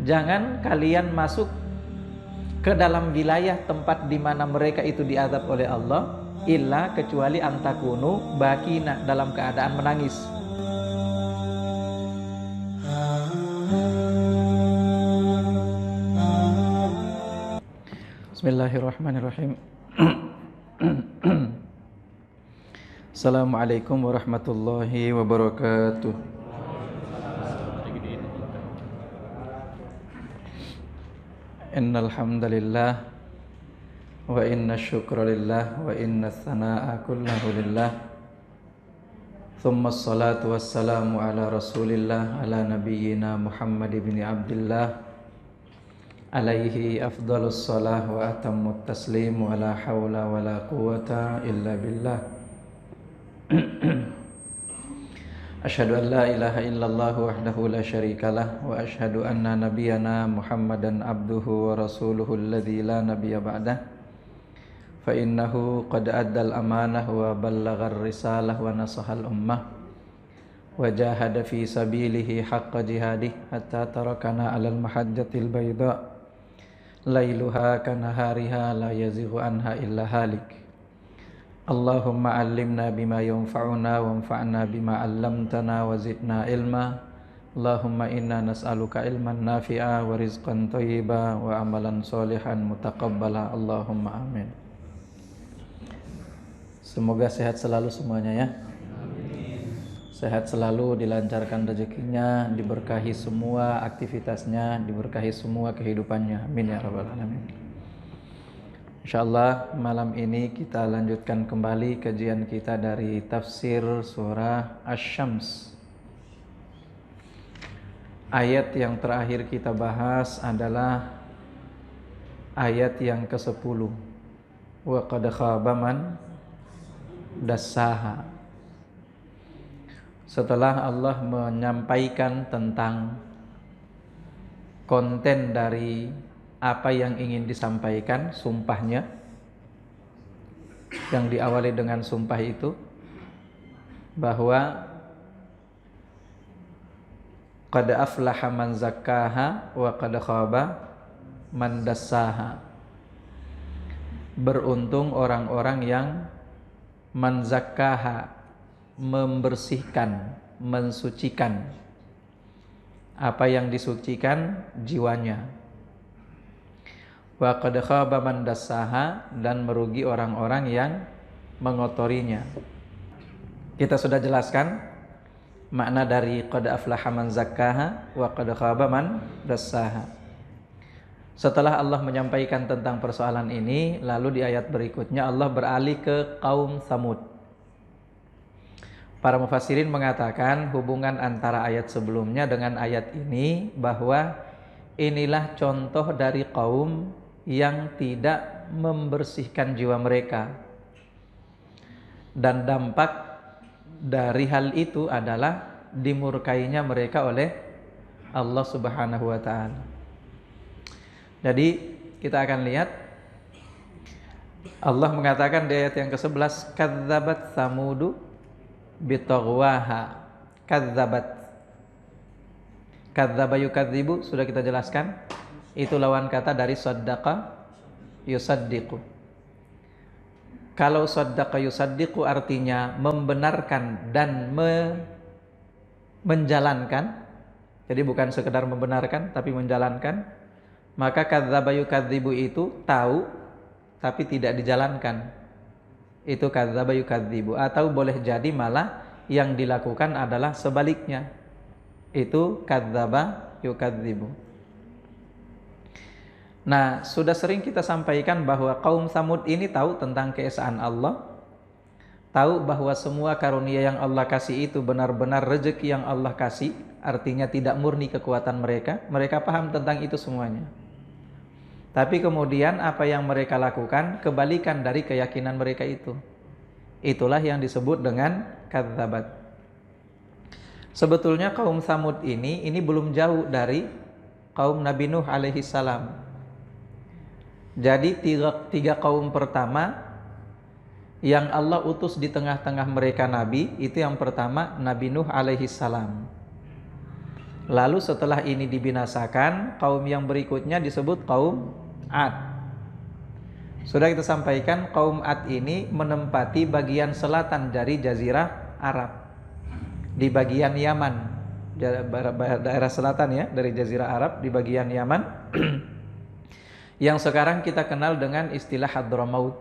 jangan kalian masuk ke dalam wilayah tempat di mana mereka itu diazab oleh Allah, illa kecuali antakunu bakina, dalam keadaan menangis. Bismillahirrahmanirrahim. Assalamualaikum warahmatullahi wabarakatuh. Innal hamdalillah wa inna syukra lillah wa inna tsanaa kullahu lillah. Tsumma assalatu wassalamu ala Rasulillah ala nabiyyina Muhammad ibn Abdullah alaihi afdhalus shalah wa atammut taslim wa la haula wa la quwwata illa billah. Asyhadu an la ilaha illallah wahdahu la syarikalah wa asyhadu anna nabiyyana Muhammadan abduhu wa rasuluhu alladzi la nabiyya ba'dah. Fa innahu qad addal amanah wa ballaghar risalah wa nasahal ummah wa jahada fi sabilihi haqqa jihadih hatta tarakana 'alal mahajjatil bayda lailuha kanahariha la yazighu anha illa halik. Allahumma allimna bima yanfa'una wanfa'na bima 'allamtana wa zidna ilma. Allahumma inna nas'aluka ilman nafi'a wa rizqan thayyiba wa amalan sholihan mutaqabbala. Allahumma amin. Semoga sehat selalu semuanya ya. Sehat selalu, dilancarkan rezekinya, diberkahi semua aktivitasnya, diberkahi semua kehidupannya. Amin ya rabbal alamin. InsyaAllah malam ini kita lanjutkan kembali kajian kita dari tafsir surah Asy-Syams. Ayat yang terakhir kita bahas adalah ayat yang ke-10. Wa qad khaba man dassaha. Setelah Allah menyampaikan tentang konten dari apa yang ingin disampaikan, sumpahnya yang diawali dengan sumpah itu bahwa qad aflaha man zakkaha wa qad khaba man dassaha. Beruntung orang-orang yang man zakkaha, membersihkan, mensucikan. Apa yang disucikan? Jiwanya. Wa qad khaba man dassaha, dan merugi orang-orang yang mengotorinya. Kita sudah jelaskan makna dari qad aflaha man zakkaha wa qad khaba man dassaha. Setelah Allah menyampaikan tentang persoalan ini, lalu di ayat berikutnya Allah beralih ke kaum Tsamud. Para mufassirin mengatakan hubungan antara ayat sebelumnya dengan ayat ini bahwa inilah contoh dari kaum yang tidak membersihkan jiwa mereka, dan dampak dari hal itu adalah dimurkainya mereka oleh Allah Subhanahu wa ta'ala. Jadi kita akan lihat Allah mengatakan di ayat yang ke-11, kadzabat Tsamudu bitaghwaha. Kadzabat, kadzaba yukadzibu sudah kita jelaskan. Itu lawan kata dari saddaqa yusaddiqu. Kalau saddaqa yusaddiqu artinya membenarkan dan menjalankan. Jadi bukan sekedar membenarkan tapi menjalankan. Maka kadzaba yukadzibu itu tahu tapi tidak dijalankan. Itu kadzaba yukadzibu. Atau boleh jadi malah yang dilakukan adalah sebaliknya. Itu kadzaba yukadzibu. Nah, sudah sering kita sampaikan bahwa kaum Tsamud ini tahu tentang keesaan Allah, tahu bahwa semua karunia yang Allah kasih itu benar-benar rezeki yang Allah kasih, artinya tidak murni kekuatan mereka. Mereka paham tentang itu semuanya. Tapi kemudian apa yang mereka lakukan kebalikan dari keyakinan mereka itu. Itulah yang disebut dengan kadzabat. Sebetulnya kaum Tsamud ini belum jauh dari kaum Nabi Nuh alaihi salam. Jadi tiga kaum pertama yang Allah utus di tengah-tengah mereka Nabi, itu yang pertama Nabi Nuh alaihi salam. Lalu setelah ini dibinasakan, kaum yang berikutnya disebut kaum Ad. Sudah kita sampaikan, kaum Ad ini menempati bagian selatan dari Jazirah Arab, di bagian Yaman, daerah selatan ya dari Jazirah Arab di bagian Yaman, yang sekarang kita kenal dengan istilah Hadramaut.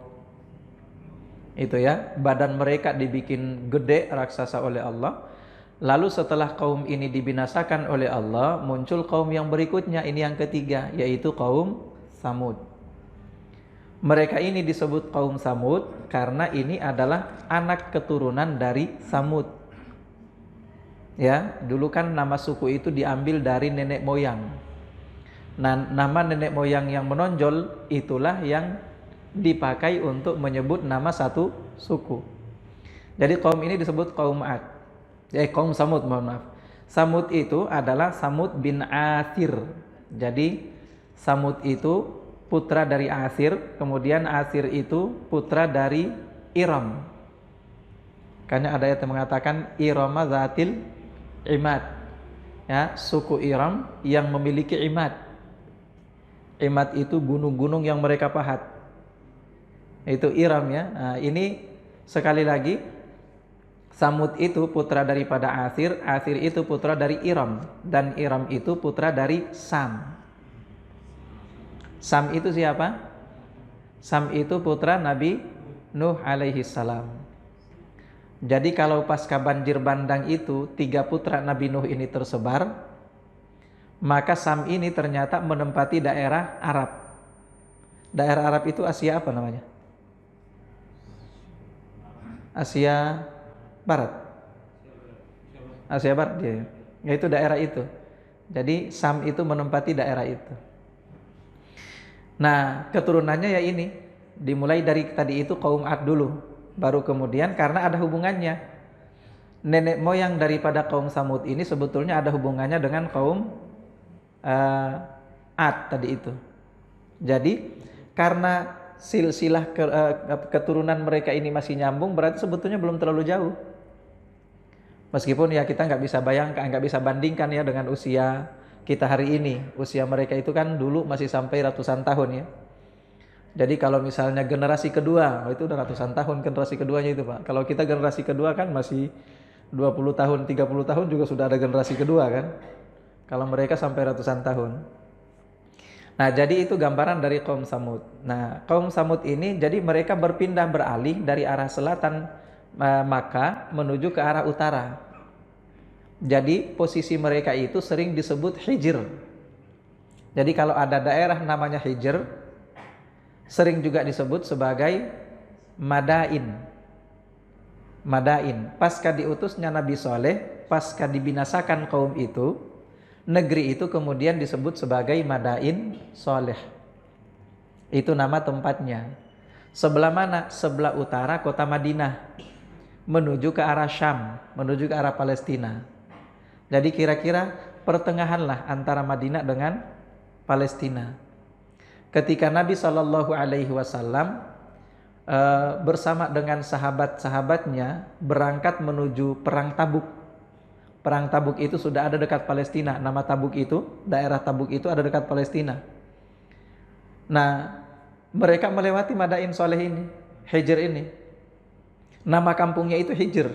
Itu ya, badan mereka dibikin gede raksasa oleh Allah. Lalu setelah kaum ini dibinasakan oleh Allah, muncul kaum yang berikutnya, ini yang ketiga, yaitu kaum Samud. Mereka ini disebut kaum Samud karena ini adalah anak keturunan dari Samud. Ya, dulu kan nama suku itu diambil dari nenek moyang. Nah, nama nenek moyang yang menonjol itulah yang dipakai untuk menyebut nama satu suku. Jadi kaum ini disebut kaum Ad. Kaum Samud, mohon maaf. Samud itu adalah Samud bin Athir. Jadi Samud itu putra dari Athir, kemudian Athir itu putra dari Iram. Karena ada ayat yang mengatakan Irama Zatil Imad. Ya, suku Iram yang memiliki imad. Imad itu gunung-gunung yang mereka pahat. Itu Iram ya. Nah, ini sekali lagi Samud itu putra daripada Athir, Athir itu putra dari Iram, dan Iram itu putra dari Sam. Sam itu siapa? Sam itu putra Nabi Nuh alaihi salam. Jadi kalau pasca banjir bandang itu 3 putra Nabi Nuh ini tersebar, maka Sam ini ternyata menempati daerah Arab. Daerah Arab itu Asia apa namanya? Asia Barat. Asia Barat dia. Yaitu daerah itu. Jadi Sam itu menempati daerah itu. Nah, keturunannya ya ini. Dimulai dari tadi itu kaum Ad dulu. Baru kemudian karena ada hubungannya. Nenek moyang daripada kaum Samud ini sebetulnya ada hubungannya dengan kaum Ad tadi itu. Jadi karena silsilah keturunan mereka ini masih nyambung, berarti sebetulnya belum terlalu jauh. Meskipun ya kita nggak bisa bayangkan, nggak bisa bandingkan ya dengan usia kita hari ini. Usia mereka itu kan dulu masih sampai ratusan tahun ya. Jadi kalau misalnya generasi kedua, itu udah ratusan tahun generasi keduanya itu Pak. Kalau kita generasi kedua kan masih 20 tahun, 30 tahun juga sudah ada generasi kedua kan. Kalau mereka sampai ratusan tahun. Nah, jadi itu gambaran dari kaum Samud. Nah, kaum Samud ini jadi mereka berpindah beralih dari arah selatan Makkah menuju ke arah utara. Jadi posisi mereka itu sering disebut Hijr. Jadi kalau ada daerah namanya Hijr, sering juga disebut sebagai Madain. Madain. Pasca diutusnya Nabi Saleh, pasca dibinasakan kaum itu, negeri itu kemudian disebut sebagai Madain Saleh. Itu nama tempatnya. Sebelah mana? Sebelah utara kota Madinah, menuju ke arah Syam, menuju ke arah Palestina. Jadi kira-kira pertengahan lah antara Madinah dengan Palestina. Ketika Nabi SAW bersama dengan sahabat-sahabatnya berangkat menuju Perang Tabuk. Perang Tabuk itu sudah ada dekat Palestina. Nama Tabuk itu, daerah Tabuk itu ada dekat Palestina. Nah, mereka melewati Madain Saleh ini, Hijr ini. Nama kampungnya itu Hijr.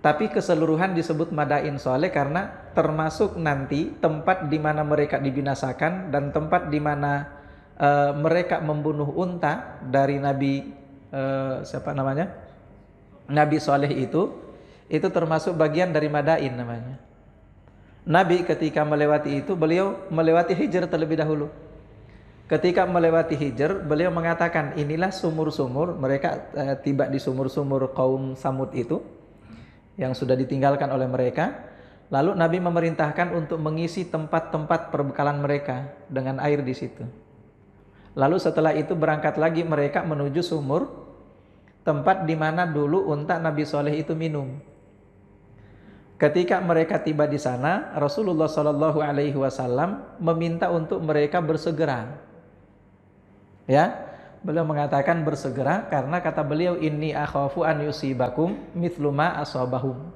Tapi keseluruhan disebut Madain Saleh karena termasuk nanti tempat di mana mereka dibinasakan dan tempat di mana mereka membunuh unta dari Nabi Nabi Saleh itu termasuk bagian dari Madain namanya. Nabi ketika melewati itu, beliau melewati Hijr terlebih dahulu. Ketika melewati Hijr, beliau mengatakan inilah sumur-sumur. Mereka tiba di sumur-sumur kaum Samud itu yang sudah ditinggalkan oleh mereka. Lalu Nabi memerintahkan untuk mengisi tempat-tempat perbekalan mereka dengan air di situ. Lalu setelah itu berangkat lagi mereka menuju sumur, tempat di mana dulu unta Nabi Saleh itu minum. Ketika mereka tiba di sana, Rasulullah SAW meminta untuk mereka bersegera. Ya, beliau mengatakan bersegera karena kata beliau inni akhafu an yusibakum mithlu ma asabahum.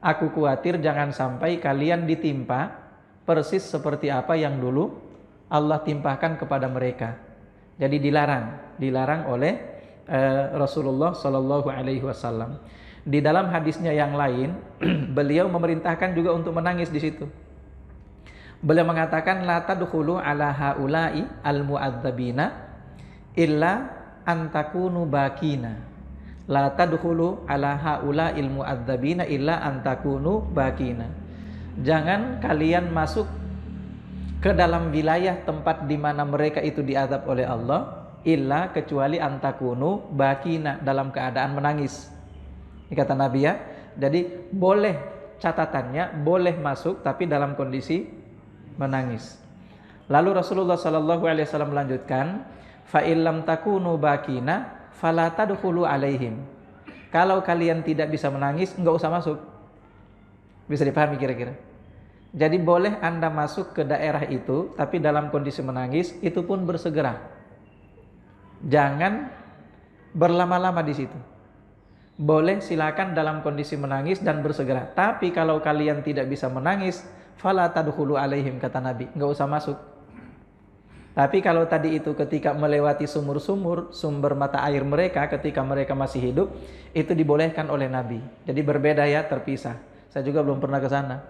Aku khawatir jangan sampai kalian ditimpa persis seperti apa yang dulu Allah timpahkan kepada mereka. Jadi dilarang oleh Rasulullah Shallallahu Alaihi Wasallam. Di dalam hadisnya yang lain, beliau memerintahkan juga untuk menangis di situ. Beliau mengatakan, la tadkhulu ala haula'i al-mu'adzabina illa antakunu bakina. La tadkhulu ala haula'il mu'adzabina illa antakunu bakina. Jangan kalian masuk ke dalam wilayah tempat di mana mereka itu diazab oleh Allah, illa kecuali antakunu bakina, dalam keadaan menangis. Ini kata Nabi ya. Jadi boleh, catatannya boleh masuk tapi dalam kondisi menangis. Lalu Rasulullah sallallahu alaihi wasallam melanjutkan, fa illam takunu bakina fala tadkhulu alaihim. Kalau kalian tidak bisa menangis, enggak usah masuk. Bisa dipahami kira-kira? Jadi boleh Anda masuk ke daerah itu tapi dalam kondisi menangis, itu pun bersegera. Jangan berlama-lama di situ. Boleh silakan dalam kondisi menangis dan bersegera. Tapi kalau kalian tidak bisa menangis, fala tadkhulu alaihim, kata Nabi, enggak usah masuk. Tapi kalau tadi itu ketika melewati sumur-sumur, sumber mata air mereka ketika mereka masih hidup, itu dibolehkan oleh Nabi. Jadi berbeda ya, terpisah. Saya juga belum pernah ke sana.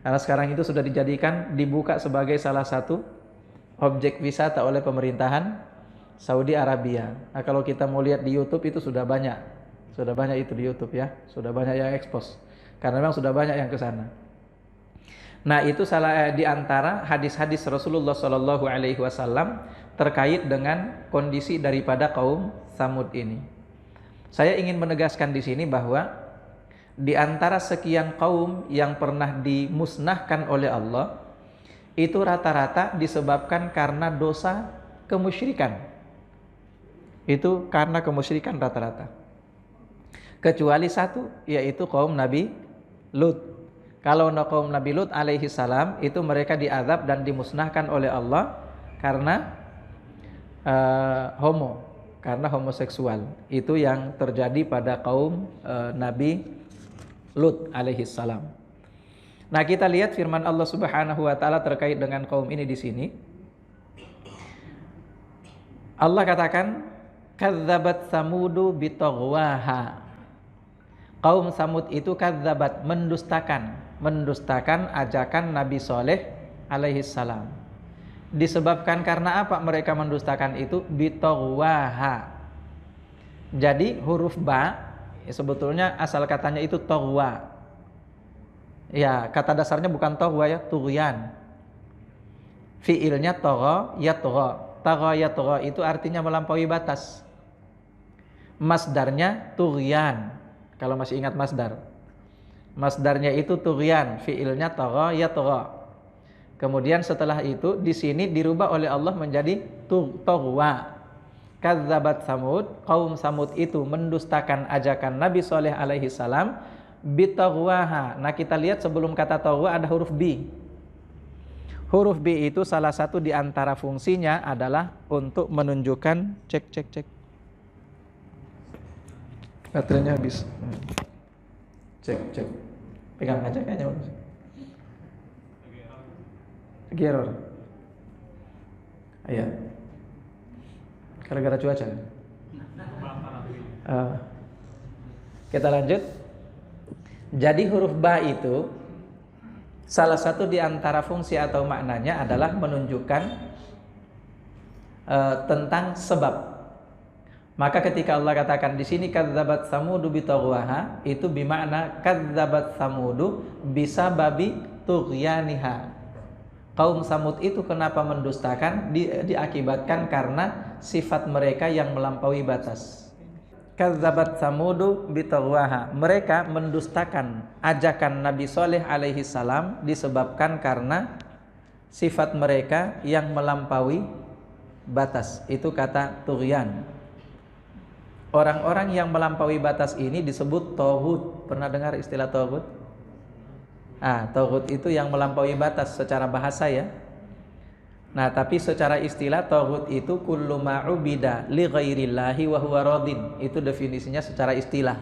Karena sekarang itu sudah dijadikan, dibuka sebagai salah satu objek wisata oleh pemerintahan Saudi Arabia. Nah, kalau kita mau lihat di YouTube itu sudah banyak itu di YouTube ya, sudah banyak yang expose. Karena memang sudah banyak yang ke sana. Nah, itu salah di antara hadis-hadis Rasulullah Shallallahu Alaihi Wasallam terkait dengan kondisi daripada kaum Tsamud ini. Saya ingin menegaskan di sini bahwa di antara sekian kaum yang pernah dimusnahkan oleh Allah, itu rata-rata disebabkan karena dosa kemusyrikan. Itu karena kemusyrikan rata-rata. Kecuali satu, yaitu kaum Nabi Lut. Kalau kaum Nabi Lut alaihi salam, itu mereka diazab dan dimusnahkan oleh Allah karena karena homoseksual. Itu yang terjadi pada kaum Nabi Lut alaihi salam. Nah, kita lihat firman Allah Subhanahu wa taala terkait dengan kaum ini di sini. Allah katakan, kadzabat samudu bitaghwaha. Kaum Samud itu kadzabat, mendustakan ajakan Nabi Soleh alaihi salam. Disebabkan karena apa mereka mendustakan itu? Bitaghwaha. Jadi huruf ba sebetulnya asal katanya itu taghwa. Ya, kata dasarnya bukan taghwa ya, tughyan. Fiilnya tagha yatgha. Tagha yatgha itu artinya melampaui batas. Masdarnya tughyan. Kalau masih ingat masdar. Masdarnya itu tughyan, fiilnya tagha yatgha. Kemudian setelah itu di sini dirubah oleh Allah menjadi taghwa. Kadzabat Samud, kaum Samud itu mendustakan ajakan Nabi Shalih alaihi salam bitaghwaha. Nah, kita lihat sebelum kata taghwa ada huruf B. Huruf B itu salah satu di antara fungsinya adalah untuk menunjukkan cek. Baterainya habis. Cek. Pegang aja kayaknya. Lagi error. Iya. Gara-gara cuaca. Kita lanjut. Jadi huruf ba itu salah satu di antara fungsi atau maknanya adalah menunjukkan tentang sebab. Maka ketika Allah katakan di sini kadzabat samudu bitaghwaha, itu bermakna kadzabat samudu bisababi tughyaniha. Kaum Samud itu kenapa mendustakan? Diakibatkan karena sifat mereka yang melampaui batas. Kadzabat samudu bitaghwaha. Mereka mendustakan ajakan Nabi Shalih alaihi salam disebabkan karena sifat mereka yang melampaui batas. Itu kata tughyan. Orang-orang yang melampaui batas ini disebut taghut. Pernah dengar istilah taghut? Taghut itu yang melampaui batas secara bahasa ya. Nah, tapi secara istilah taghut itu kullu ma'ubida li ghairillahi wa huwa radin. Itu definisinya secara istilah.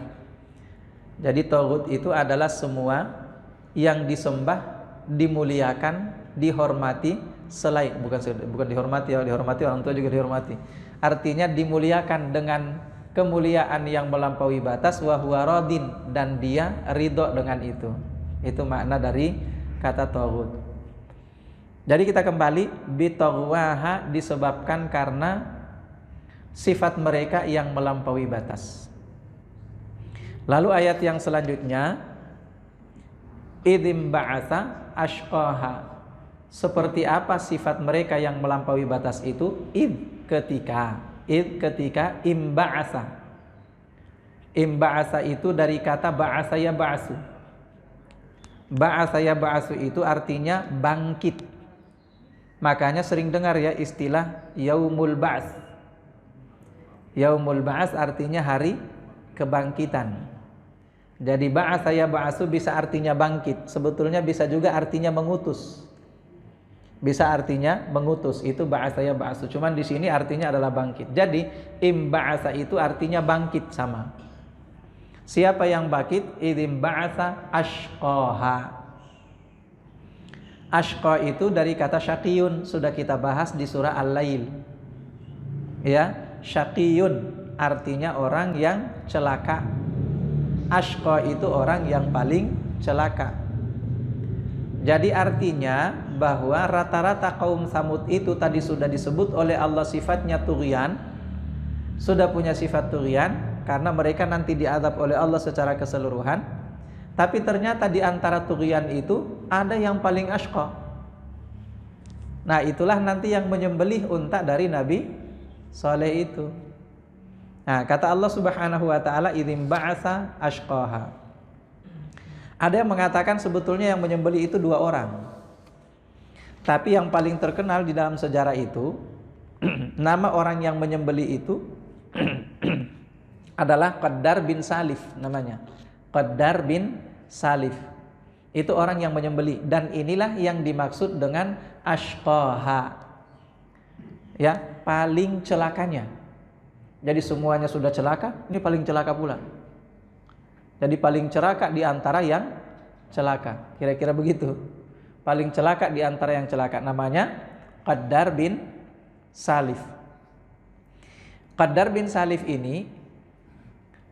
Jadi taghut itu adalah semua yang disembah, dimuliakan, dihormati selain, bukan dihormati, ya dihormati orang tua juga dihormati. Artinya dimuliakan dengan kemuliaan yang melampaui batas, wa huwa radin, dan dia ridho dengan itu. Itu makna dari kata taghut. Jadi kita kembali, bitaghwaha disebabkan karena sifat mereka yang melampaui batas. Lalu ayat yang selanjutnya, idzim ba'atsa ashqaha. Seperti apa sifat mereka yang melampaui batas itu? Id ketika imba'atsa. Imba'atsa itu dari kata ba'atsa ya ba'su. Ba'atsa ya ba'su itu artinya bangkit. Makanya sering dengar ya istilah yaumul ba'ts. Yaumul ba'ts artinya hari kebangkitan. Jadi ba'atsa ya ba'su bisa artinya bangkit, sebetulnya bisa juga artinya mengutus. Bisa artinya mengutus, itu ba'atsa ya ba'su. Cuman di sini artinya adalah bangkit. Jadi im ba'atsa itu artinya bangkit sama. Siapa yang bangkit? Idzim ba'atsa ashqaha. Ashqa itu dari kata syaqiyun, sudah kita bahas di surah Al-Lail. Ya, syaqiyun artinya orang yang celaka. Ashqa itu orang yang paling celaka. Jadi artinya bahwa rata-rata kaum Samud itu tadi sudah disebut oleh Allah sifatnya tughyan, sudah punya sifat tughyan karena mereka nanti diazab oleh Allah secara keseluruhan. Tapi ternyata di antara tughyan itu ada yang paling ashqa. Nah, itulah nanti yang menyembelih unta dari Nabi Saleh itu. Nah, kata Allah Subhanahu wa taala, idzim ba'atsa ashqaha. Ada yang mengatakan sebetulnya yang menyembelih itu 2 orang. Tapi yang paling terkenal di dalam sejarah itu nama orang yang menyembelih itu adalah Qaddar bin Salif namanya. Qaddar bin Salif. Itu orang yang menyembelih, dan inilah yang dimaksud dengan ashqaha. Ya, paling celakanya. Jadi semuanya sudah celaka, ini paling celaka pula. Jadi paling celaka di antara yang celaka. Kira-kira begitu. Paling celaka di antara yang celaka. Namanya Qaddar bin Salif. Qaddar bin Salif ini,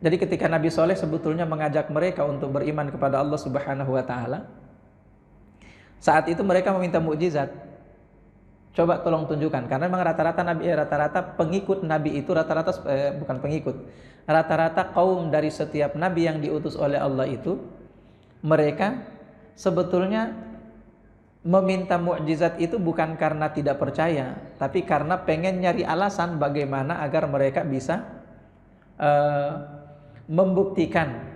jadi ketika Nabi Saleh sebetulnya mengajak mereka untuk beriman kepada Allah Subhanahu wa taala, saat itu mereka meminta mukjizat. Coba tolong tunjukkan, karena memang rata-rata pengikut Nabi itu bukan pengikut. Rata-rata kaum dari setiap nabi yang diutus oleh Allah itu, mereka sebetulnya meminta mukjizat itu bukan karena tidak percaya, tapi karena pengen nyari alasan bagaimana agar mereka bisa membuktikan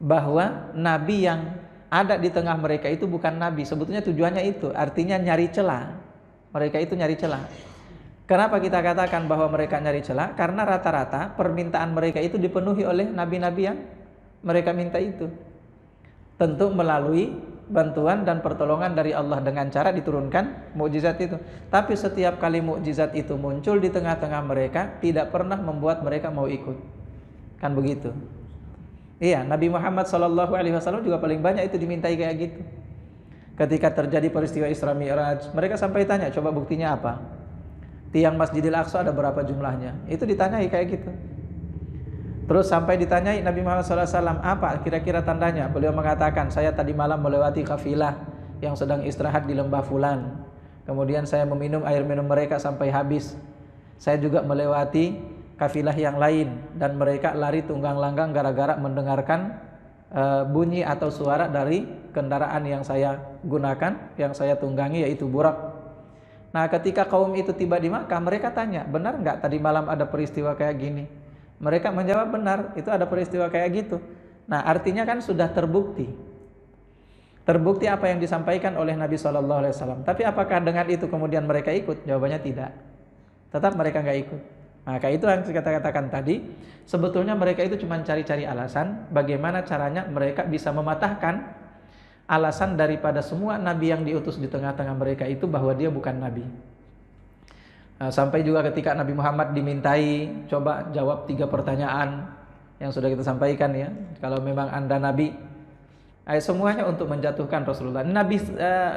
bahwa nabi yang ada di tengah mereka itu bukan nabi. Sebetulnya tujuannya itu, artinya nyari celah. Mereka itu nyari celah. Kenapa kita katakan bahwa mereka nyari celah? Karena rata-rata permintaan mereka itu dipenuhi oleh nabi-nabi yang mereka minta itu. Tentu melalui bantuan dan pertolongan dari Allah dengan cara diturunkan mukjizat itu. Tapi setiap kali mukjizat itu muncul di tengah-tengah mereka, tidak pernah membuat mereka mau ikut. Kan begitu. Iya, Nabi Muhammad SAW juga paling banyak itu dimintai kayak gitu. Ketika terjadi peristiwa Isra Mi'raj, mereka sampai tanya, coba buktinya apa? Tiang Masjidil Aqsa ada berapa jumlahnya? Itu ditanyai kayak gitu. Terus sampai ditanyai Nabi Muhammad SAW, apa kira-kira tandanya? Beliau mengatakan, saya tadi malam melewati kafilah yang sedang istirahat di lembah Fulan. Kemudian saya meminum air minum mereka sampai habis. Saya juga melewati kafilah yang lain, dan mereka lari tunggang langgang gara-gara mendengarkan bunyi atau suara dari kendaraan yang saya gunakan, yang saya tunggangi, yaitu burak. Nah, ketika kaum itu tiba di Makkah, mereka tanya, benar nggak tadi malam ada peristiwa kayak gini? Mereka menjawab, benar, itu ada peristiwa kayak gitu. Nah, artinya kan sudah terbukti. Terbukti apa yang disampaikan oleh Nabi SAW. Tapi apakah dengan itu kemudian mereka ikut? Jawabannya tidak. Tetap mereka nggak ikut. Maka itu yang kita katakan tadi, sebetulnya mereka itu cuma cari-cari alasan bagaimana caranya mereka bisa mematahkan alasan daripada semua nabi yang diutus di tengah-tengah mereka itu bahwa dia bukan nabi. Sampai juga ketika Nabi Muhammad dimintai coba jawab 3 pertanyaan, yang sudah kita sampaikan ya. Kalau memang Anda nabi, semuanya untuk menjatuhkan Rasulullah. Nabi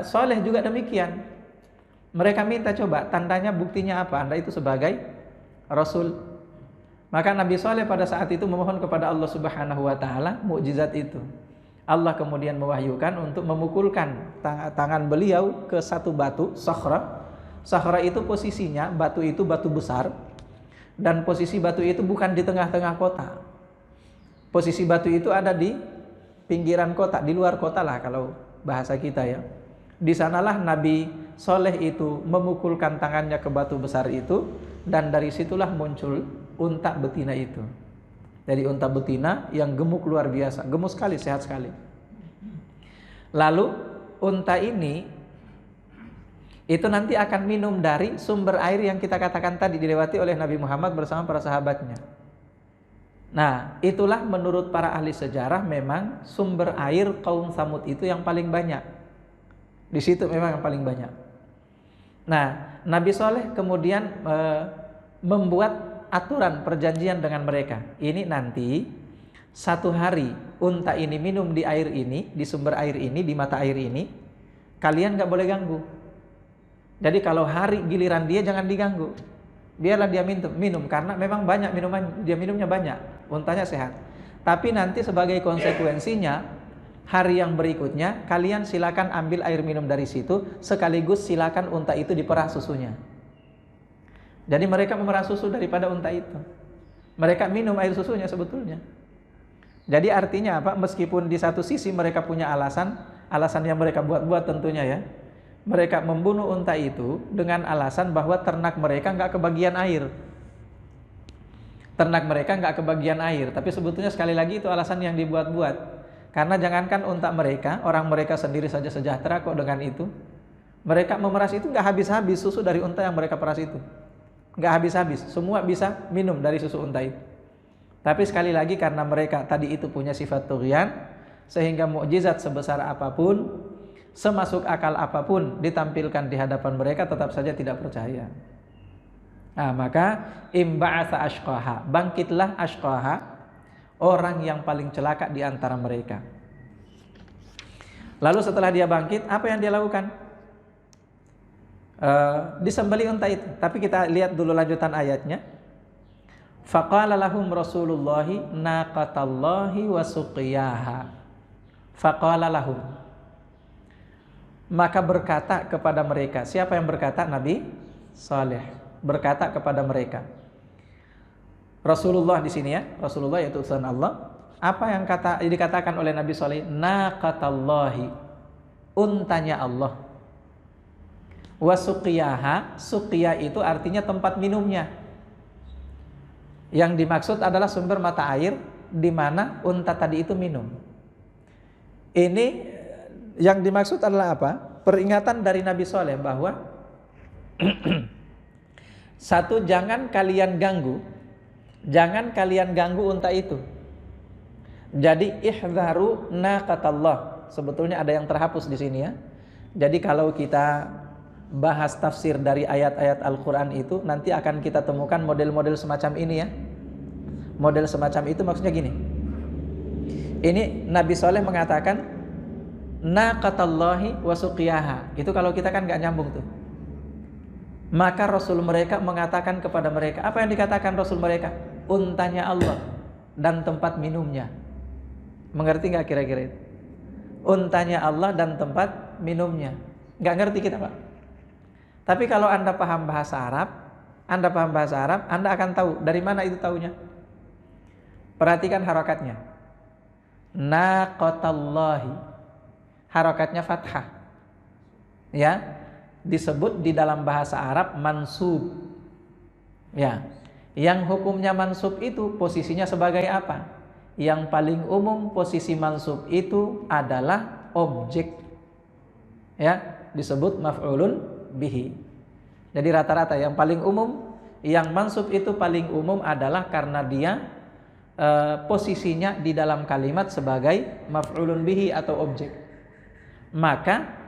soleh juga demikian. Mereka minta, coba tandanya, buktinya apa Anda itu sebagai Rasul. Maka Nabi soleh pada saat itu memohon kepada Allah Subhanahu wa Ta'ala mukjizat itu. Allah kemudian mewahyukan untuk memukulkan tangan beliau ke satu batu, sakhra. Sakhra itu posisinya, batu itu batu besar, dan posisi batu itu bukan di tengah-tengah kota. Posisi batu itu ada di pinggiran kota, di luar kota lah kalau bahasa kita ya. Di sanalah Nabi soleh itu memukulkan tangannya ke batu besar itu, dan dari situlah muncul unta betina itu. Jadi unta betina yang gemuk luar biasa, gemuk sekali, sehat sekali. Lalu unta ini itu nanti akan minum dari sumber air yang kita katakan tadi dilewati oleh Nabi Muhammad bersama para sahabatnya. Nah, itulah menurut para ahli sejarah memang sumber air kaum Tsamud itu yang paling banyak. Di situ memang yang paling banyak. Nah, Nabi Soleh kemudian membuat aturan perjanjian dengan mereka. Ini nanti satu hari unta ini minum di air ini, di sumber air ini, di mata air ini, kalian gak boleh ganggu. Jadi kalau hari giliran dia jangan diganggu, biarlah dia minum karena memang banyak minuman, dia minumnya banyak, untanya sehat. Tapi nanti sebagai konsekuensinya, hari yang berikutnya kalian silakan ambil air minum dari situ, sekaligus silakan unta itu diperah susunya. Jadi mereka memerah susu daripada unta itu. Mereka minum air susunya sebetulnya. Jadi artinya apa? Meskipun di satu sisi mereka punya alasan yang mereka buat-buat tentunya ya. Mereka membunuh unta itu dengan alasan bahwa ternak mereka nggak kebagian air. Ternak mereka nggak kebagian air. Tapi sebetulnya sekali lagi itu alasan yang dibuat-buat. Karena jangankan unta mereka, orang mereka sendiri saja sejahtera kok dengan itu. Mereka memeras itu nggak habis-habis susu dari unta yang mereka peras itu. Nggak habis-habis, semua bisa minum dari susu unta itu. Tapi sekali lagi karena mereka tadi itu punya sifat tughyan, sehingga mukjizat sebesar apapun, semasuk akal apapun ditampilkan di hadapan mereka tetap saja tidak percaya. Nah, maka imba'atsa ashqaha, bangkitlah ashqaha, orang yang paling celaka di antara mereka. Lalu setelah dia bangkit, apa yang dia lakukan? Disembeli unta itu. Tapi kita lihat dulu lanjutan ayatnya. Faqala lahum Rasulullahi naqatallahi wa suqiyaha. Faqala lahum, maka berkata kepada mereka. Siapa yang berkata? Nabi Saleh berkata kepada mereka. Rasulullah di sini ya, Rasulullah yaitu utusan Allah. Apa yang dikatakan oleh Nabi Saleh? Naqatallahi, untanya Allah. Wasuqiyaha, suqiya itu artinya tempat minumnya. Yang dimaksud adalah sumber mata air di mana unta tadi itu minum. Ini yang dimaksud adalah apa? Peringatan dari Nabi Soleh bahwa satu, jangan kalian ganggu unta itu. Jadi ihzaru naqatallah. Sebetulnya ada yang terhapus di sini ya. Jadi kalau kita bahas tafsir dari ayat-ayat Al-Quran itu, nanti akan kita temukan model-model semacam ini ya. Model semacam itu maksudnya gini. Ini Nabi Soleh mengatakan naqatallahi wa suqiyaha. Itu kalau kita kan gak nyambung tuh. Maka Rasul mereka mengatakan kepada mereka, apa yang dikatakan Rasul mereka? Untanya Allah dan tempat minumnya. Mengerti gak kira-kira itu? Untanya Allah dan tempat minumnya. Gak ngerti kita Pak. Tapi kalau Anda paham bahasa Arab, Anda akan tahu dari mana itu taunya. Perhatikan harakatnya. Naqatallahi, harakatnya fathah. Ya, disebut di dalam bahasa Arab mansub. Ya, yang hukumnya mansub itu posisinya sebagai apa? Yang paling umum posisi mansub itu adalah objek. Ya, disebut maf'ulun bihi. Jadi rata-rata yang paling umum, yang mansub itu paling umum adalah karena dia posisinya di dalam kalimat sebagai maf'ulun bihi atau objek. Maka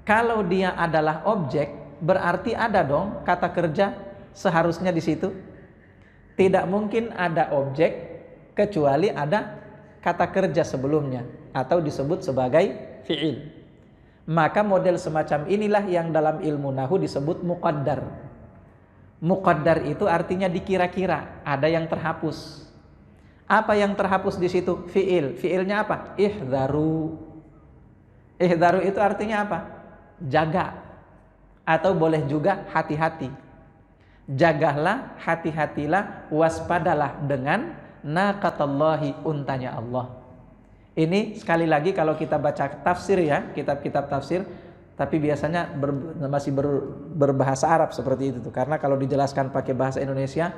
kalau dia adalah objek, berarti ada dong kata kerja seharusnya di situ. Tidak mungkin ada objek kecuali ada kata kerja sebelumnya atau disebut sebagai fi'il. Maka model semacam inilah yang dalam ilmu nahwu disebut muqaddar. Muqaddar itu artinya dikira-kira, ada yang terhapus. Apa yang terhapus di situ? Fi'il. Fi'ilnya apa? Ihdharu. Ihdharu itu artinya apa? Jaga. Atau boleh juga hati-hati. Jagalah, hati-hatilah, waspadalah dengan naqatallahi, untanya Allah. Ini sekali lagi kalau kita baca tafsir ya, kitab-kitab tafsir, tapi biasanya masih berbahasa Arab seperti itu tuh. Karena kalau dijelaskan pakai bahasa Indonesia,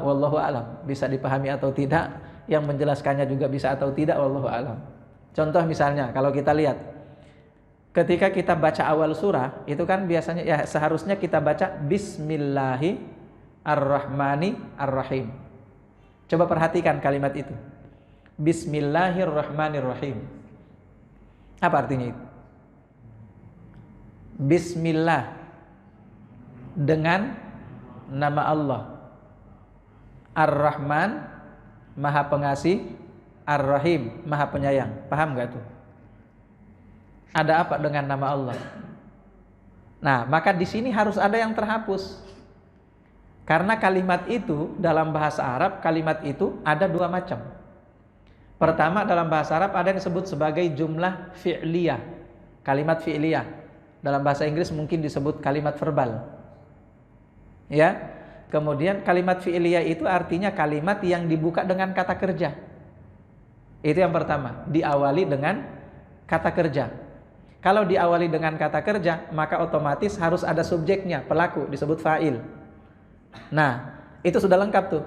wallahu alam, bisa dipahami atau tidak, yang menjelaskannya juga bisa atau tidak, wallahu alam. Contoh misalnya kalau kita lihat ketika kita baca awal surah itu kan biasanya ya seharusnya kita baca Bismillahirrahmanirrahim. Coba perhatikan kalimat itu. Bismillahirrahmanirrahim. Apa artinya itu? Bismillah, dengan nama Allah. Ar-Rahman, Maha Pengasih, Ar-Rahim, Maha Penyayang. Paham gak tuh? Ada apa dengan nama Allah? Nah, maka di sini harus ada yang terhapus. Karena kalimat itu dalam bahasa Arab, kalimat itu ada dua macam. Pertama, dalam bahasa Arab ada yang disebut sebagai jumlah fi'liyah. Kalimat fi'liyah. Dalam bahasa Inggris mungkin disebut kalimat verbal. Ya. Kemudian kalimat fi'liyah itu artinya kalimat yang dibuka dengan kata kerja. Itu yang pertama, diawali dengan kata kerja. Kalau diawali dengan kata kerja, maka otomatis harus ada subjeknya, pelaku, disebut fa'il. Nah, itu sudah lengkap tuh.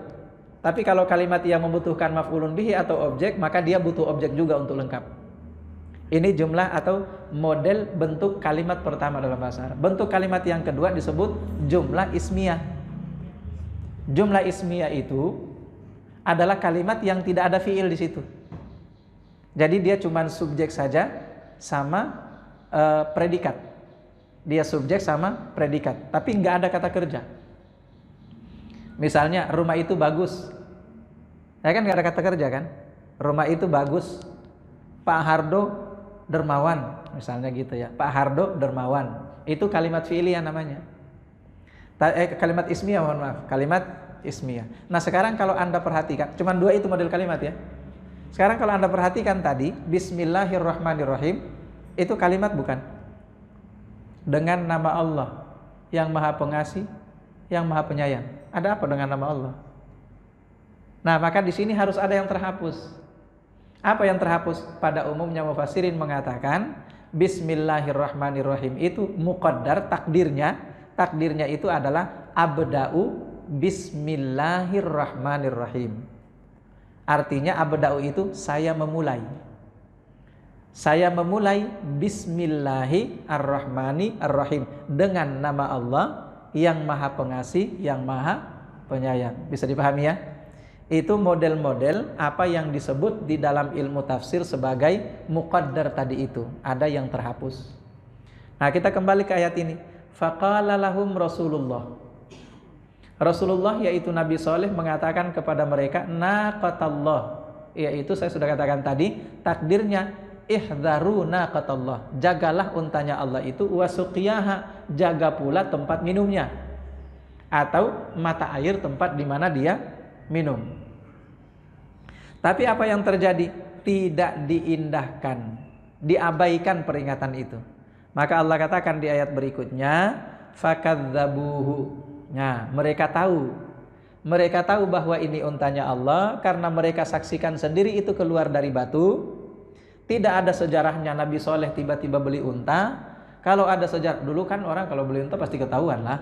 Tapi kalau kalimat yang membutuhkan maf'ulun bihi atau objek, maka dia butuh objek juga untuk lengkap. Ini jumlah atau model bentuk kalimat pertama dalam bahasa Arab. Bentuk kalimat yang kedua disebut jumlah ismiyah. Jumlah ismiyah itu adalah kalimat yang tidak ada fiil di situ. Jadi dia cuma subjek saja sama predikat. Dia subjek sama predikat, tapi nggak ada kata kerja. Misalnya rumah itu bagus, ya kan nggak ada kata kerja kan? Rumah itu bagus. Pak Hardo dermawan, misalnya gitu ya. Pak Hardo dermawan. Itu kalimat fi'liyah namanya. Kalimat ismiyah, mohon maaf, kalimat ismiyah. Nah sekarang kalau Anda perhatikan, cuma dua itu model kalimat ya. Sekarang kalau Anda perhatikan tadi, Bismillahirrahmanirrahim, itu kalimat bukan? Dengan nama Allah yang Maha Pengasih, yang Maha Penyayang. Ada apa dengan nama Allah? Nah maka di sini harus ada yang terhapus. Apa yang terhapus? Pada umumnya mufassirin mengatakan Bismillahirrahmanirrahim itu muqaddar, takdirnya itu adalah abda'u bismillahirrahmanirrahim. Artinya abda'u itu saya memulai. Saya memulai bismillahirrahmanirrahim dengan nama Allah yang Maha Pengasih, yang Maha Penyayang. Bisa dipahami ya? Itu model-model apa yang disebut di dalam ilmu tafsir sebagai muqaddar tadi itu. Ada yang terhapus. Nah kita kembali ke ayat ini. Faqala lahum Rasulullah. Rasulullah yaitu Nabi Saleh mengatakan kepada mereka naqatallah. Yaitu saya sudah katakan tadi takdirnya ihdharu naqatallah. Jagalah untanya Allah itu wasuqiyaha, jaga pula tempat minumnya atau mata air tempat di mana dia minum. Tapi apa yang terjadi? Tidak diindahkan, diabaikan peringatan itu. Maka Allah katakan di ayat berikutnya, fakadzabuhu. Nah, mereka tahu bahwa ini untanya Allah karena mereka saksikan sendiri itu keluar dari batu. Tidak ada sejarahnya Nabi Saleh tiba-tiba beli unta. Kalau ada sejarah, dulu kan orang kalau beli unta pasti ketahuan lah.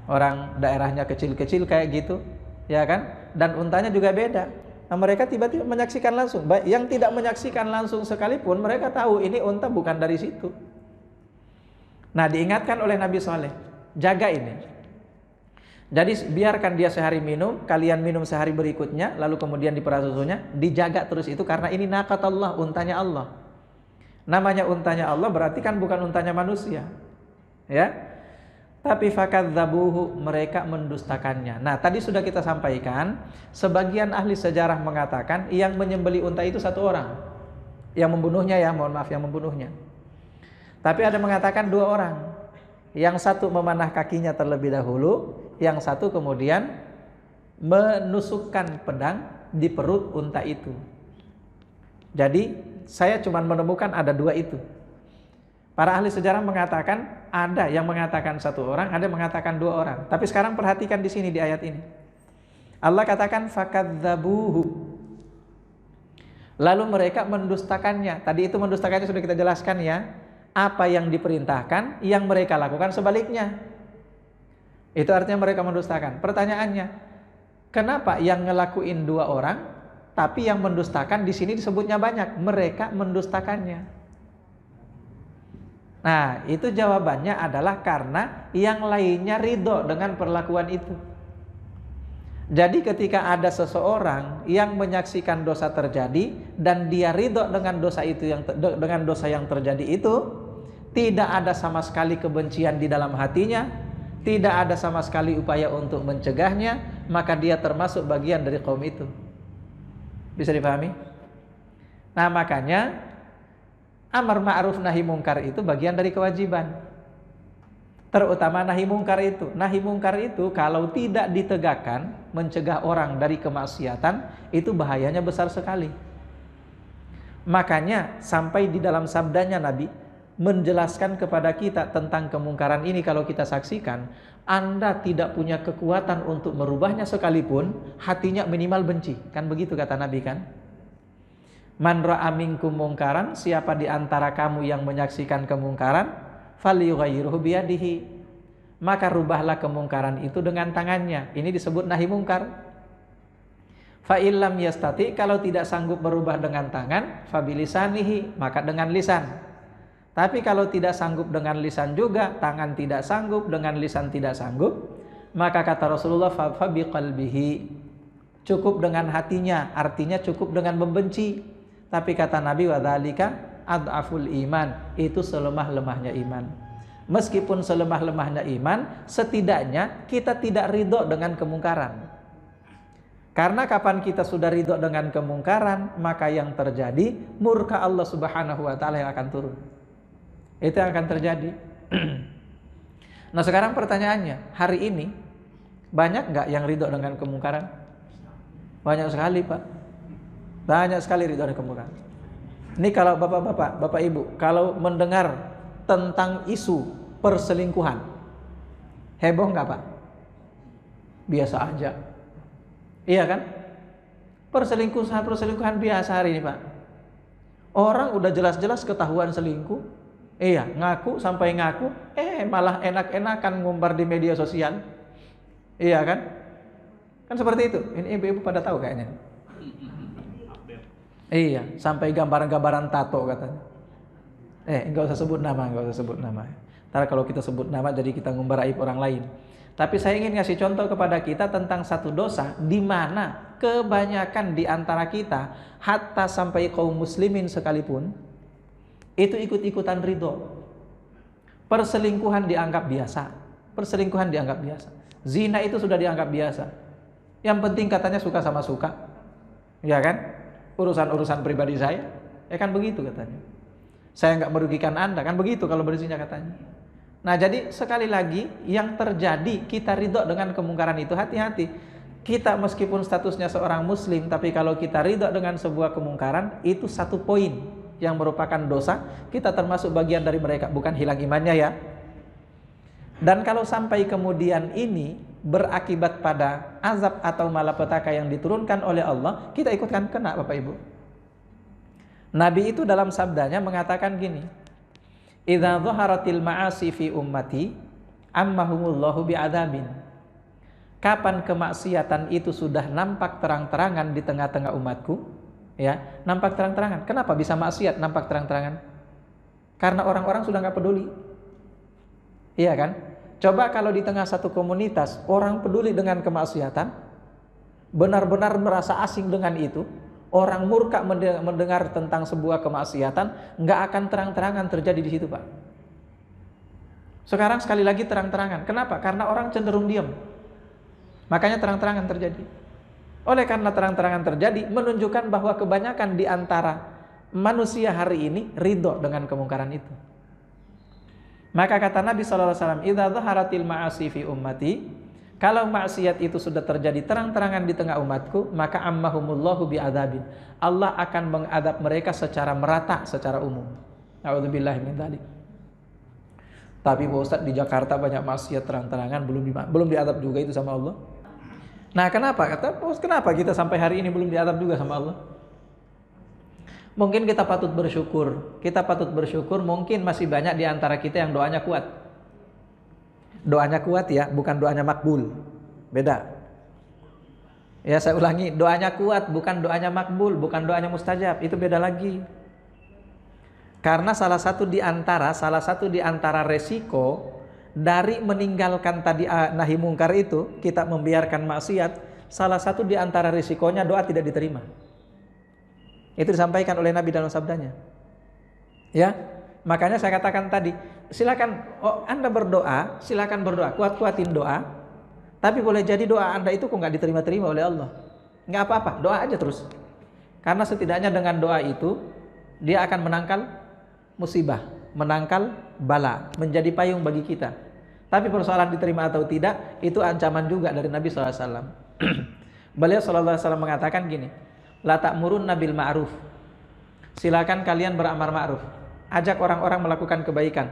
Orang daerahnya kecil-kecil kayak gitu, ya kan? Dan untanya juga beda. Nah, mereka tiba-tiba menyaksikan langsung. Yang tidak menyaksikan langsung sekalipun mereka tahu ini unta bukan dari situ. Nah, diingatkan oleh Nabi Saleh, jaga ini. Jadi biarkan dia sehari minum, kalian minum sehari berikutnya, lalu kemudian diperah susunya, dijaga terus itu karena ini naqatallah, untanya Allah. Namanya untanya Allah berarti kan bukan untanya manusia. Ya. Tapi fakadzabuhu, mereka mendustakannya. Nah, tadi sudah kita sampaikan, sebagian ahli sejarah mengatakan yang menyembeli unta itu satu orang. Yang membunuhnya ya, mohon maaf, yang membunuhnya. Tapi ada mengatakan dua orang. Yang satu memanah kakinya terlebih dahulu, yang satu kemudian menusukkan pedang di perut unta itu. Jadi, saya cuma menemukan ada dua itu. Para ahli sejarah mengatakan ada yang mengatakan satu orang, ada yang mengatakan dua orang. Tapi sekarang perhatikan di sini di ayat ini. Allah katakan fakadzabuhu. Lalu mereka mendustakannya. Tadi itu mendustakannya sudah kita jelaskan ya. Apa yang diperintahkan, yang mereka lakukan sebaliknya. Itu artinya mereka mendustakan. Pertanyaannya, kenapa yang ngelakuin dua orang, tapi yang mendustakan di sini disebutnya banyak? Mereka mendustakannya. Nah, itu jawabannya adalah karena yang lainnya ridho dengan perlakuan itu. Jadi ketika ada seseorang yang menyaksikan dosa terjadi dan dia ridho dengan dosa itu dengan dosa yang terjadi itu, tidak ada sama sekali kebencian di dalam hatinya, tidak ada sama sekali upaya untuk mencegahnya, maka dia termasuk bagian dari kaum itu. Bisa dipahami? Nah, makanya amar ma'ruf nahi mungkar itu bagian dari kewajiban. Terutama nahi mungkar itu. Nahi mungkar itu kalau tidak ditegakkan, mencegah orang dari kemaksiatan, itu bahayanya besar sekali. Makanya sampai di dalam sabdanya Nabi menjelaskan kepada kita tentang kemungkaran ini, kalau kita saksikan, Anda tidak punya kekuatan untuk merubahnya sekalipun, hatinya minimal benci. Kan begitu kata Nabi kan? Man ra'a minkum mungkaran, siapa di antara kamu yang menyaksikan kemungkaran, falyughayyirhu biyadihi, maka rubahlah kemungkaran itu dengan tangannya. Ini disebut nahi mungkar. Fa illam yastati, kalau tidak sanggup merubah dengan tangan, fa bilisanihi, maka dengan lisan. Tapi kalau tidak sanggup dengan lisan juga, tangan tidak sanggup, dengan lisan tidak sanggup, maka kata Rasulullah fa biqalbihi, cukup dengan hatinya, artinya cukup dengan membenci. Tapi kata Nabi, wadzalika ad'aful iman, itu selemah-lemahnya iman. Meskipun selemah-lemahnya iman, setidaknya kita tidak ridho dengan kemungkaran. Karena kapan kita sudah ridho dengan kemungkaran, maka yang terjadi murka Allah Subhanahu wa taala yang akan turun. Itu yang akan terjadi. Nah, sekarang pertanyaannya, hari ini banyak nggak yang ridho dengan kemungkaran? Banyak sekali, Pak. Banyak sekali ridho dengan kemungkaran. Ini kalau bapak-bapak, bapak ibu, kalau mendengar tentang isu perselingkuhan, heboh nggak Pak? Biasa aja. Iya kan? Perselingkuhan biasa hari ini Pak. Orang udah jelas-jelas ketahuan selingkuh, iya, ngaku sampai ngaku, malah enak-enakan ngumbar di media sosial. Iya kan? Kan seperti itu. Ini ibu-ibu pada tahu kayaknya. Iya, sampai gambaran-gambaran tato katanya. Enggak usah sebut nama, enggak usah sebut nama. Ntar kalau kita sebut nama jadi kita ngumbar aib orang lain. Tapi saya ingin ngasih contoh kepada kita tentang satu dosa di mana kebanyakan di antara kita, hatta sampai kaum muslimin sekalipun, itu ikut-ikutan ridho. Perselingkuhan dianggap biasa. Perselingkuhan dianggap biasa. Zina itu sudah dianggap biasa. Yang penting katanya suka sama suka. Ya kan? Urusan-urusan pribadi saya, ya kan begitu katanya. Saya nggak merugikan Anda, kan begitu kalau berzina katanya. Nah, jadi sekali lagi yang terjadi kita ridho dengan kemungkaran itu, hati-hati. Kita meskipun statusnya seorang muslim, tapi kalau kita ridho dengan sebuah kemungkaran, itu satu poin yang merupakan dosa, kita termasuk bagian dari mereka, bukan hilang imannya ya. Dan kalau sampai kemudian ini berakibat pada azab atau malapetaka yang diturunkan oleh Allah, kita ikutkan kena Bapak Ibu. Nabi itu dalam sabdanya mengatakan gini, idza dhaharatil ma'asi fi ummati ammahumullahu bi'adzabin. Kapan kemaksiatan itu sudah nampak terang-terangan di tengah-tengah umatku, ya, nampak terang-terangan. Kenapa bisa maksiat nampak terang-terangan? Karena orang-orang sudah nggak peduli. Iya kan? Coba kalau di tengah satu komunitas orang peduli dengan kemaksiatan, benar-benar merasa asing dengan itu, orang murka mendengar tentang sebuah kemaksiatan, nggak akan terang-terangan terjadi di situ Pak. Sekarang sekali lagi terang-terangan. Kenapa? Karena orang cenderung diam. Makanya terang-terangan terjadi. Oleh karena terang-terangan terjadi, menunjukkan bahwa kebanyakan di antara manusia hari ini ridho dengan kemungkaran itu. Maka kata Nabi SAW, idza dhaharatil ma'asi fi ummati, kalau maksiat itu sudah terjadi terang-terangan di tengah umatku, maka ammahumullahu bi'adzabin. Allah akan mengadab mereka secara merata, secara umum. A'udzubillahi min dzalik. Tapi Pak Ustadz, di Jakarta banyak maksiat terang-terangan, belum diadab juga itu sama Allah. Nah, kenapa? Kenapa kita sampai hari ini belum diadab juga sama Allah? Mungkin kita patut bersyukur. Kita patut bersyukur, mungkin masih banyak di antara kita yang doanya kuat. Doanya kuat ya, bukan doanya makbul. Beda. Ya, saya ulangi, doanya kuat, bukan doanya makbul, bukan doanya mustajab. Itu beda lagi. Karena salah satu di antara resiko dari meninggalkan tadi nahi mungkar itu, kita membiarkan maksiat, salah satu di antara risikonya doa tidak diterima. Itu disampaikan oleh Nabi dalam sabdanya. Ya, makanya saya katakan tadi, silakan Anda berdoa, silakan berdoa, kuat-kuatin doa. Tapi boleh jadi doa Anda itu kok nggak diterima-terima oleh Allah. Nggak apa-apa, doa aja terus. Karena setidaknya dengan doa itu dia akan menangkal musibah, menangkal bala, menjadi payung bagi kita. Tapi persoalan diterima atau tidak, itu ancaman juga dari Nabi SAW. Beliau SAW mengatakan gini, la ta'murunna bil ma'ruf. Silakan kalian beramar ma'ruf. Ajak orang-orang melakukan kebaikan.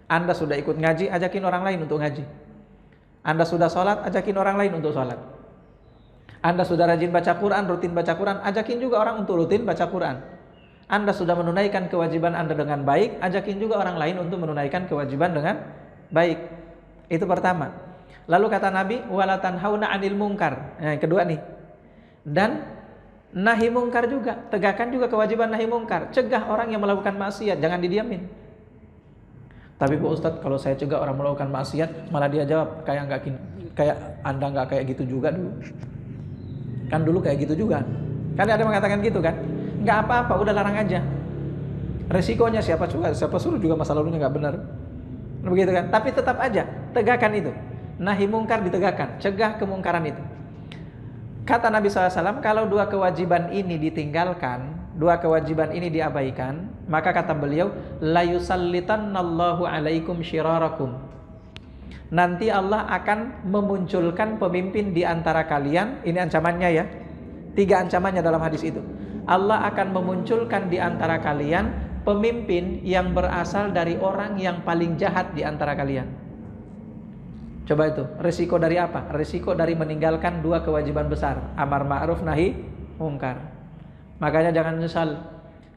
Anda sudah ikut ngaji, ajakin orang lain untuk ngaji. Anda sudah sholat, ajakin orang lain untuk sholat. Anda sudah rajin baca Quran, rutin baca Quran, ajakin juga orang untuk rutin baca Quran. Anda sudah menunaikan kewajiban Anda dengan baik, ajakin juga orang lain untuk menunaikan kewajiban dengan baik. Itu pertama. Lalu kata Nabi, wala tanhauna 'anil munkar. Nah, yang kedua nih. Dan nahi mungkar juga, tegakkan juga kewajiban nahi mungkar. Cegah orang yang melakukan maksiat, jangan didiamin. Tapi Pak Ustadz, kalau saya cegah orang melakukan maksiat, malah dia jawab kayak Anda nggak kayak gitu juga dulu. Kan dulu kayak gitu juga. Kan ada yang mengatakan gitu kan? Nggak apa-apa, udah larang aja. Resikonya siapa suruh juga masa lalunya nggak benar. Begitu kan? Tapi tetap aja tegakkan itu. Nahi mungkar ditegakkan, cegah kemungkaran itu. Kata Nabi SAW, kalau dua kewajiban ini ditinggalkan, dua kewajiban ini diabaikan, maka kata beliau, la yusallitannallahu alaikum syirarakum. Nanti Allah akan memunculkan pemimpin di antara kalian. Ini ancamannya ya. 3 ancamannya dalam hadis itu. Allah akan memunculkan di antara kalian pemimpin yang berasal dari orang yang paling jahat di antara kalian. Coba itu, resiko dari apa? Resiko dari meninggalkan 2 kewajiban besar, amar ma'ruf nahi mungkar. Makanya jangan menyesal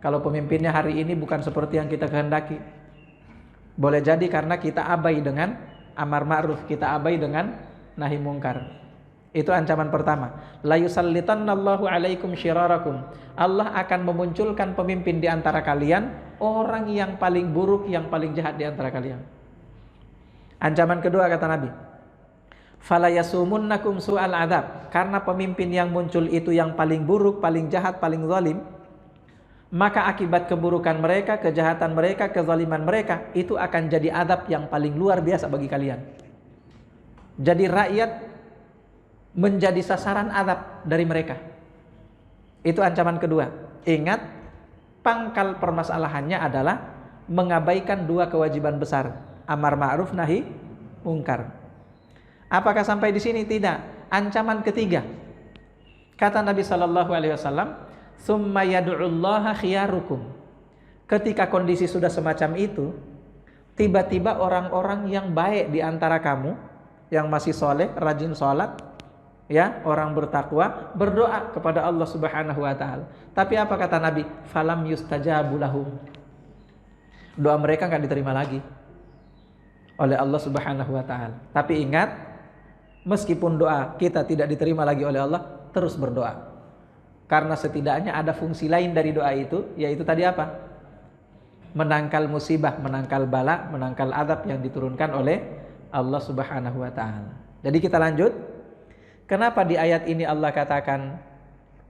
kalau pemimpinnya hari ini bukan seperti yang kita kehendaki. Boleh jadi karena kita abai dengan amar ma'ruf, kita abai dengan nahi mungkar. Itu ancaman pertama. La yusallitannallahu alaikum syirarakum. Allah akan memunculkan pemimpin di antara kalian, orang yang paling buruk, yang paling jahat di antara kalian. Ancaman kedua kata Nabi, fala yasumunnakum su'al adzab. Karena pemimpin yang muncul itu yang paling buruk, paling jahat, paling zalim, maka akibat keburukan mereka, kejahatan mereka, kezaliman mereka, itu akan jadi adab yang paling luar biasa bagi kalian. Jadi rakyat menjadi sasaran adab dari mereka. Itu ancaman kedua. Ingat, pangkal permasalahannya adalah mengabaikan 2 kewajiban besar, amar ma'ruf nahi mungkar. Apakah sampai di sini? Tidak. Ancaman ketiga, kata Nabi SAW, summa yad'ullaha khiyarukum. Ketika kondisi sudah semacam itu, tiba-tiba orang-orang yang baik di antara kamu, yang masih soleh, rajin sholat, ya, orang bertakwa, berdoa kepada Allah Subhanahu wa taala. Tapi apa kata Nabi? Falam yustajabu lahum. Doa mereka enggak diterima lagi oleh Allah Subhanahu wa taala. Tapi ingat, meskipun doa kita tidak diterima lagi oleh Allah, terus berdoa. Karena setidaknya ada fungsi lain dari doa itu, yaitu tadi apa? Menangkal musibah, menangkal bala, menangkal adab yang diturunkan oleh Allah Subhanahu wa taala. Jadi kita lanjut. Kenapa di ayat ini Allah katakan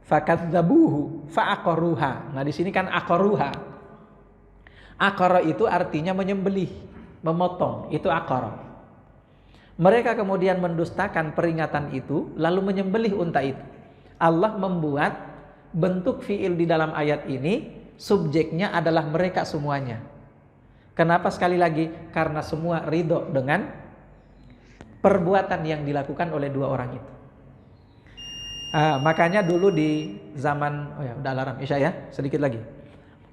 fakadzabuhu fa'aqaruha. Nah, di sini kan aqaruha. Aqara itu artinya menyembelih. memotong, itu aqara. Mereka kemudian mendustakan peringatan itu, lalu menyembelih unta itu. Allah membuat bentuk fiil di dalam ayat ini, subjeknya adalah mereka semuanya. Kenapa? Sekali lagi, karena semua ridho dengan perbuatan yang dilakukan oleh dua orang itu. Makanya dulu di zaman, udah alarm Isya ya, sedikit lagi.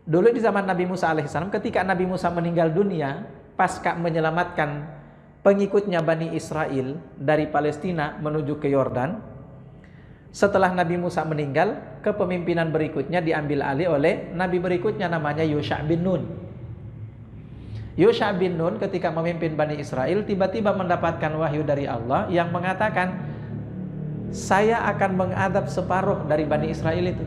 Dulu di zaman Nabi Musa alaihissalam, ketika Nabi Musa meninggal dunia, pasca menyelamatkan pengikutnya Bani Israel dari Palestina menuju ke Yordan, setelah Nabi Musa meninggal, kepemimpinan berikutnya diambil alih oleh Nabi berikutnya, namanya Yusha bin Nun. Yusha bin Nun ketika memimpin Bani Israel, tiba-tiba mendapatkan wahyu dari Allah yang mengatakan, saya akan mengadab separuh dari Bani Israel itu.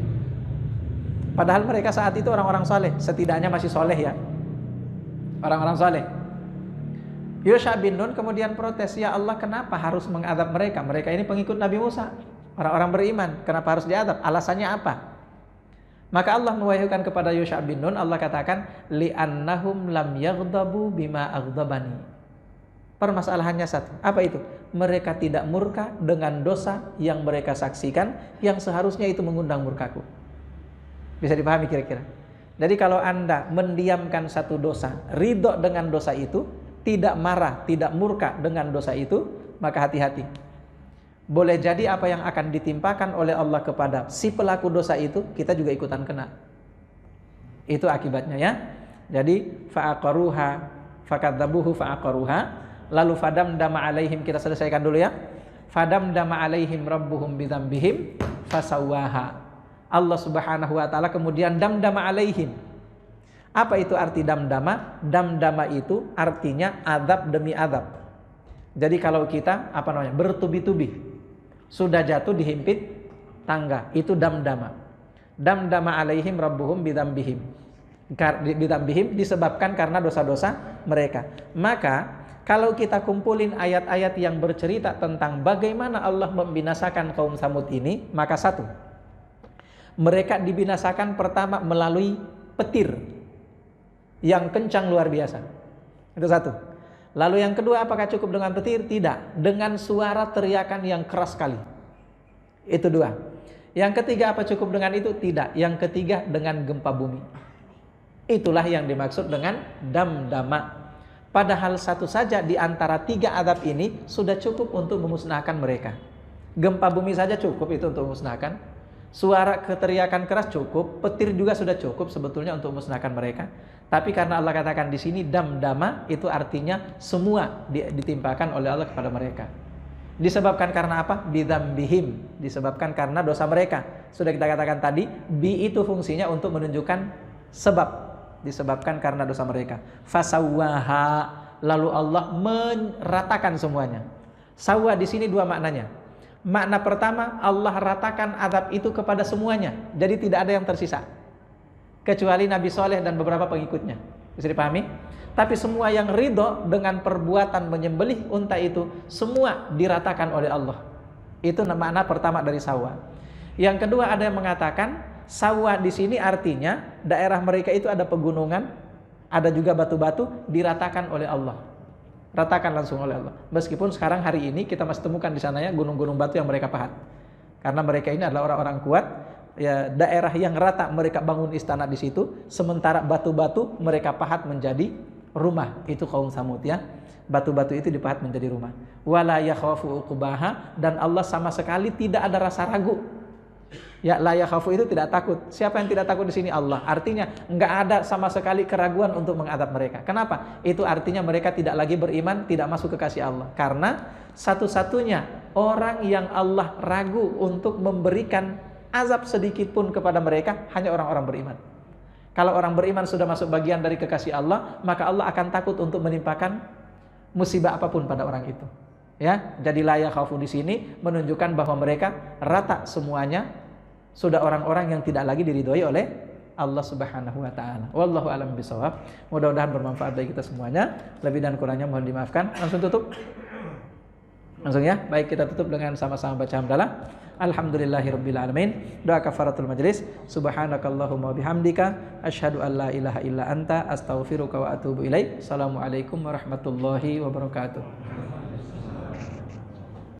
Padahal mereka saat itu orang-orang soleh, setidaknya masih soleh ya, orang-orang soleh. Yusha bin Nun kemudian protes, ya Allah, kenapa harus mengadab mereka? Mereka ini pengikut Nabi Musa, orang-orang beriman, kenapa harus diadab? Alasannya apa? Maka Allah mewahyukan kepada Yusha bin Nun, Allah katakan, li'annahum lam yaghdabu bima aghdabani. Permasalahannya satu, apa itu? Mereka tidak murka dengan dosa yang mereka saksikan, yang seharusnya itu mengundang murkaku. Bisa dipahami kira-kira? Jadi kalau Anda mendiamkan satu dosa, ridho dengan dosa itu, tidak marah, tidak murka dengan dosa itu, maka hati-hati. Boleh jadi apa yang akan ditimpakan oleh Allah kepada si pelaku dosa itu, kita juga ikutan kena. Itu akibatnya ya. Jadi fa'aqaruha fakadzabuhu fa'aqaruha, lalu fadamdama alaihim, kita selesaikan dulu ya. Fadamdama alaihim rabbuhum bidzambihim fasawwaha. Allah Subhanahu wa taala kemudian damdama alaihim. Apa itu arti damdama? Damdama itu artinya azab demi azab. Jadi kalau kita bertubi-tubi, sudah jatuh dihimpit tangga, itu damdama. Damdama alaihim rabbuhum bidzambihim. Bidzambihim disebabkan karena dosa-dosa mereka. Maka kalau kita kumpulin ayat-ayat yang bercerita tentang bagaimana Allah membinasakan kaum Samud ini, maka satu, mereka dibinasakan pertama melalui petir yang kencang luar biasa. Itu satu. Lalu yang kedua, apakah cukup dengan petir? Tidak. Dengan suara teriakan yang keras sekali. Itu dua. Yang ketiga, apa cukup dengan itu? Tidak. Yang ketiga, dengan gempa bumi. Itulah yang dimaksud dengan damdama. Padahal satu saja di antara tiga azab ini sudah cukup untuk memusnahkan mereka. Gempa bumi saja cukup itu untuk memusnahkan. Suara keteriakan keras cukup, petir juga sudah cukup sebetulnya untuk memusnahkan mereka. Tapi karena Allah katakan di sini damdama, itu artinya semua ditimpakan oleh Allah kepada mereka. Disebabkan karena apa? Bidzambihim, disebabkan karena dosa mereka. Sudah kita katakan tadi, bi itu fungsinya untuk menunjukkan sebab, disebabkan karena dosa mereka. Fasawwaha, lalu Allah meratakan semuanya. Sawwa di sini dua maknanya. Makna pertama, Allah ratakan azab itu kepada semuanya. Jadi tidak ada yang tersisa, kecuali Nabi Soleh dan beberapa pengikutnya. Bisa dipahami? Tapi semua yang ridho dengan perbuatan menyembelih unta itu, semua diratakan oleh Allah. Itu makna pertama dari sawwa. Yang kedua, ada yang mengatakan sawwa di sini artinya daerah mereka itu ada pegunungan, ada juga batu-batu, diratakan oleh Allah. Ratakan langsung oleh Allah. Meskipun sekarang hari ini kita masih temukan di sana ya gunung-gunung batu yang mereka pahat. Karena mereka ini adalah orang-orang kuat, ya, daerah yang rata mereka bangun istana di situ, sementara batu-batu mereka pahat menjadi rumah. Itu kaum Samud ya. Batu-batu itu dipahat menjadi rumah. Wala yakhafu uqbaha, dan Allah sama sekali tidak ada rasa ragu. Ya, la yakhafu itu tidak takut. Siapa yang tidak takut di sini? Allah. Artinya enggak ada sama sekali keraguan untuk mengadab mereka. Kenapa? Itu artinya mereka tidak lagi beriman, tidak masuk ke kasih Allah. Karena satu-satunya orang yang Allah ragu untuk memberikan azab sedikit pun kepada mereka hanya orang-orang beriman. Kalau orang beriman sudah masuk bagian dari kekasih Allah, maka Allah akan takut untuk menimpakan musibah apapun pada orang itu. Ya, jadi la yakhafu di sini menunjukkan bahwa mereka rata semuanya, sudah orang-orang yang tidak lagi diridhoi oleh Allah Subhanahu wa taala. Wallahu a'lam bishawab. Mudah-mudahan bermanfaat bagi kita semuanya. Lebih dan kurangnya mohon dimaafkan. Langsung tutup. Langsung ya, baik kita tutup dengan sama-sama baca hamdalah. Alhamdulillahirabbil alamin. Doa kafaratul majelis. Subhanakallahumma bihamdika asyhadu an la ilaha illa anta astaghfiruka wa atubu ilaik. Assalamualaikum warahmatullahi wabarakatuh.